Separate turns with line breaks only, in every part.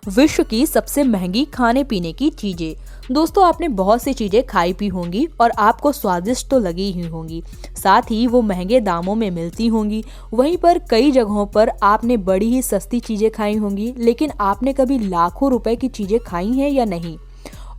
विश्व की सबसे महंगी खाने पीने की चीजें। दोस्तों, आपने बहुत सी चीजें खाई पी होंगी और आपको स्वादिष्ट तो लगी ही होंगी, साथ ही वो महंगे दामों में मिलती होंगी। वहीं पर कई जगहों पर आपने बड़ी ही सस्ती चीजें खाई होंगी, लेकिन आपने कभी लाखों रुपए की चीजें खाई हैं या नहीं?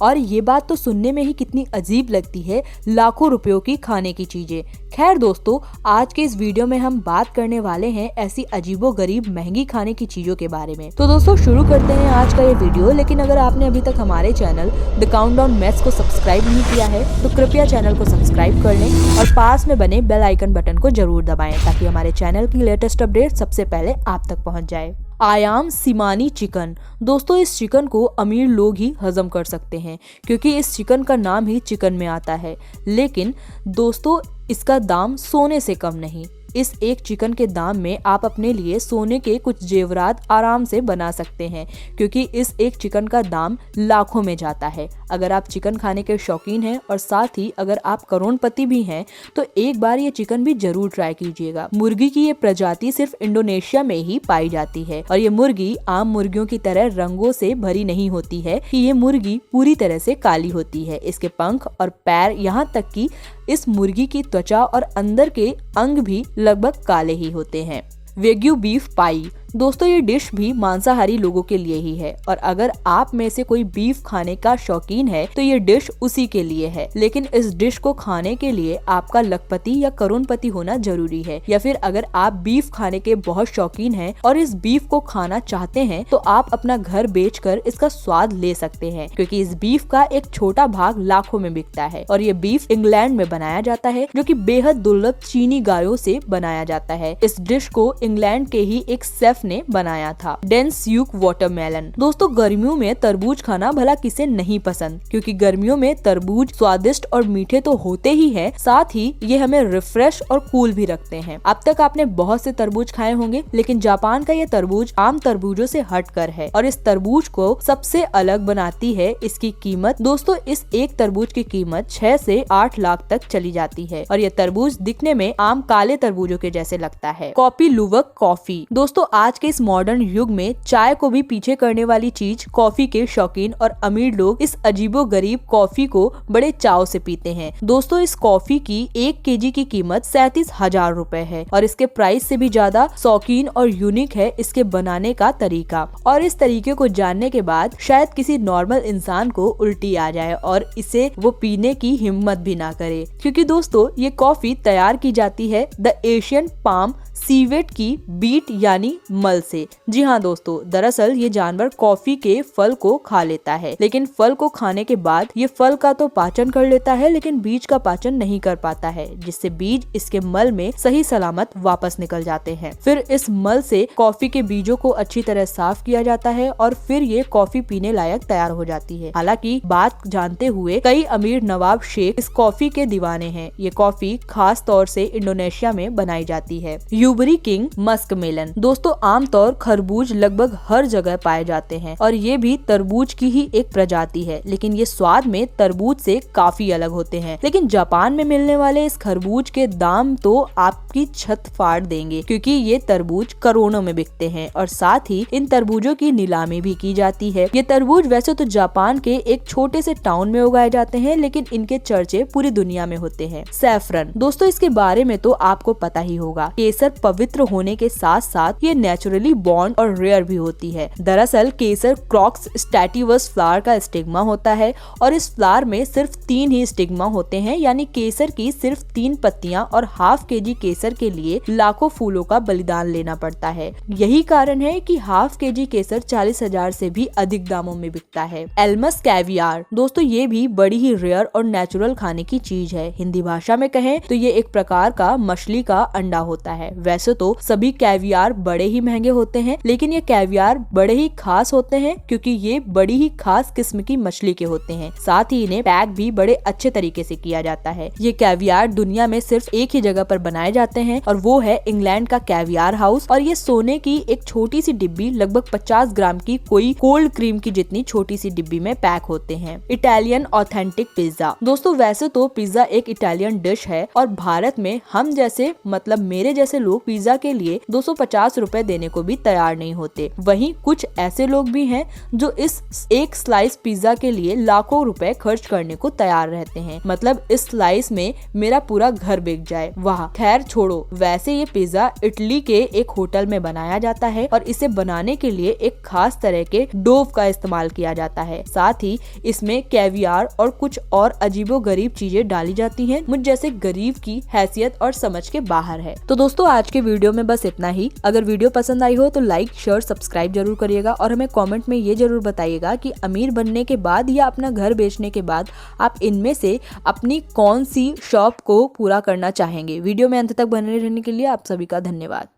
और ये बात तो सुनने में ही कितनी अजीब लगती है, लाखों रुपयों की खाने की चीजें। खैर दोस्तों, आज के इस वीडियो में हम बात करने वाले हैं ऐसी अजीबोगरीब महंगी खाने की चीजों के बारे में। तो दोस्तों, शुरू करते हैं आज का ये वीडियो। लेकिन अगर आपने अभी तक हमारे चैनल द काउंटडाउन मेस को सब्सक्राइब नहीं किया है तो कृपया चैनल को सब्सक्राइब कर लें और पास में बने बेल आइकन बटन को जरूर दबाएं ताकि हमारे चैनल की लेटेस्ट अपडेट सबसे पहले आप तक पहुँच जाए। आयाम सिमानी चिकन। दोस्तों, इस चिकन को अमीर लोग ही हजम कर सकते हैं क्योंकि इस चिकन का नाम ही चिकन में आता है। लेकिन दोस्तों, इसका दाम सोने से कम नहीं। इस एक चिकन के दाम में आप अपने लिए सोने के कुछ जेवरात आराम से बना सकते हैं क्योंकि इस एक चिकन का दाम लाखों में जाता है। अगर आप चिकन खाने के शौकीन हैं और साथ ही अगर आप करोड़पति भी हैं तो एक बार ये चिकन भी जरूर ट्राई कीजिएगा। मुर्गी की ये प्रजाति सिर्फ इंडोनेशिया में ही पाई जाती है और ये मुर्गी आम मुर्गियों की तरह रंगों से भरी नहीं होती है कि ये मुर्गी पूरी तरह से काली होती है। इसके पंख और पैर, यहाँ तक कि इस मुर्गी की त्वचा और अंदर के अंग भी लगभग काले ही होते हैं। वेग्यू बीफ पाई। दोस्तों, ये डिश भी मांसाहारी लोगों के लिए ही है और अगर आप में से कोई बीफ खाने का शौकीन है तो ये डिश उसी के लिए है। लेकिन इस डिश को खाने के लिए आपका लखपति या करोड़पति होना जरूरी है, या फिर अगर आप बीफ खाने के बहुत शौकीन हैं और इस बीफ को खाना चाहते हैं तो आप अपना घर बेचकर इसका स्वाद ले सकते हैं क्योंकि इस बीफ का एक छोटा भाग लाखों में बिकता है और ये बीफ इंग्लैंड में बनाया जाता है जो कि बेहद दुर्लभ चीनी गायों से बनाया जाता है। इस डिश को इंग्लैंड के ही एक शेफ ने बनाया था। Densuke watermelon. दोस्तों, गर्मियों में तरबूज खाना भला किसे नहीं पसंद, क्योंकि गर्मियों में तरबूज स्वादिष्ट और मीठे तो होते ही हैं, साथ ही ये हमें रिफ्रेश और कूल भी रखते हैं। अब तक आपने बहुत से तरबूज खाए होंगे, लेकिन जापान का ये तरबूज आम तरबूजों से हटकर है और इस तरबूज को सबसे अलग बनाती है इसकी कीमत। दोस्तों, इस एक तरबूज की कीमत 6 से 8 लाख तक चली जाती है और ये तरबूज दिखने में आम काले तरबूजों के जैसे लगता है। Kopi Luwak coffee. दोस्तों, आज के इस मॉडर्न युग में चाय को भी पीछे करने वाली चीज कॉफी के शौकीन और अमीर लोग इस अजीबोगरीब कॉफी को बड़े चाव से पीते हैं। दोस्तों, इस कॉफी की 1 केजी की कीमत 37,000 रुपए है और इसके प्राइस से भी ज्यादा शौकीन और यूनिक है इसके बनाने का तरीका। और इस तरीके को जानने के बाद शायद किसी नॉर्मल इंसान को उल्टी आ जाए और इसे वो पीने की हिम्मत भी ना करे, क्योंकि दोस्तों ये कॉफी तैयार की जाती है द एशियन पाम सीवेट की बीट यानी मल से। जी हाँ दोस्तों, दरअसल ये जानवर कॉफी के फल को खा लेता है, लेकिन फल को खाने के बाद ये फल का तो पाचन कर लेता है लेकिन बीज का पाचन नहीं कर पाता है, जिससे बीज इसके मल में सही सलामत वापस निकल जाते हैं। फिर इस मल से कॉफी के बीजों को अच्छी तरह साफ किया जाता है और फिर ये कॉफी पीने लायक तैयार हो जाती है। हालांकि बात जानते हुए कई अमीर नवाब शेख इस कॉफी के दीवाने हैं। ये कॉफी खास तौर से इंडोनेशिया में बनाई जाती है। यूबरी किंग मस्क मेलन। दोस्तों, आमतौर खरबूज लगभग हर जगह पाए जाते हैं और ये भी तरबूज की ही एक प्रजाति है, लेकिन ये स्वाद में तरबूज से काफी अलग होते हैं। लेकिन जापान में मिलने वाले इस खरबूज के दाम तो आपकी छत फाड़ देंगे क्योंकि ये तरबूज करोड़ों में बिकते हैं और साथ ही इन तरबूजों की नीलामी भी की जाती है। ये तरबूज वैसे तो जापान के एक छोटे से टाउन में उगाए जाते हैं, लेकिन इनके चर्चे पूरी दुनिया में होते हैं। सैफरन। दोस्तों, इसके बारे में तो आपको पता ही होगा। केसर पवित्र होने के साथ साथ ये नेचुरली बॉन्ड और रेयर भी होती है। दरअसल केसर क्रॉक्स स्टैटिवस फ्लावर का स्टिग्मा होता है और इस फ्लावर में सिर्फ 3 ही स्टिग्मा होते हैं, यानी केसर की सिर्फ 3 पत्तियां और हाफ केजी केसर के लिए लाखों फूलों का बलिदान लेना पड़ता है। यही कारण है कि हाफ केजी केसर 40,000 से भी अधिक दामों में बिकता है। Elms caviar. दोस्तों, ये भी बड़ी ही रेयर और नेचुरल खाने की चीज है। हिंदी भाषा में कहें तो ये एक प्रकार का मछली का अंडा होता है। वैसे तो सभी कैवियार बड़े ही महंगे होते हैं, लेकिन ये कैवियार बड़े ही खास होते हैं क्योंकि ये बड़ी ही खास किस्म की मछली के होते हैं। साथ ही इन्हें पैक भी बड़े अच्छे तरीके से किया जाता है। ये कैवियार दुनिया में सिर्फ एक ही जगह पर बनाए जाते हैं और वो है इंग्लैंड का कैवियार हाउस। और ये सोने की एक छोटी सी डिब्बी लगभग 50 ग्राम की कोई कोल्ड क्रीम की जितनी छोटी सी डिब्बी में पैक होते हैं। Italian authentic pizza. दोस्तों, वैसे तो पिज्जा एक इटालियन डिश है और भारत में हम जैसे मतलब मेरे जैसे लोग पिज्जा के लिए 250 रुपए देने को भी तैयार नहीं होते। वहीं कुछ ऐसे लोग भी हैं जो इस एक स्लाइस पिज्जा के लिए लाखों रुपए खर्च करने को तैयार रहते हैं। मतलब इस स्लाइस में मेरा पूरा घर बिक जाए। वाह, खैर छोड़ो। वैसे ये पिज्जा इटली के एक होटल में बनाया जाता है और इसे बनाने के लिए एक खास तरह के डोव का इस्तेमाल किया जाता है। साथ ही इसमें कैवियार और कुछ और अजीबोगरीब चीजें डाली जाती हैं, मुझ जैसे गरीब की हैसियत और समझ के बाहर है। तो दोस्तों आज के वीडियो में बस इतना ही। अगर वीडियो पसंद आई हो तो लाइक शेयर सब्सक्राइब जरूर करिएगा और हमें कमेंट में ये जरूर बताइएगा कि अमीर बनने के बाद या अपना घर बेचने के बाद आप इनमें से अपनी कौन सी शौक को पूरा करना चाहेंगे। वीडियो में अंत तक बने रहने के लिए आप सभी का धन्यवाद।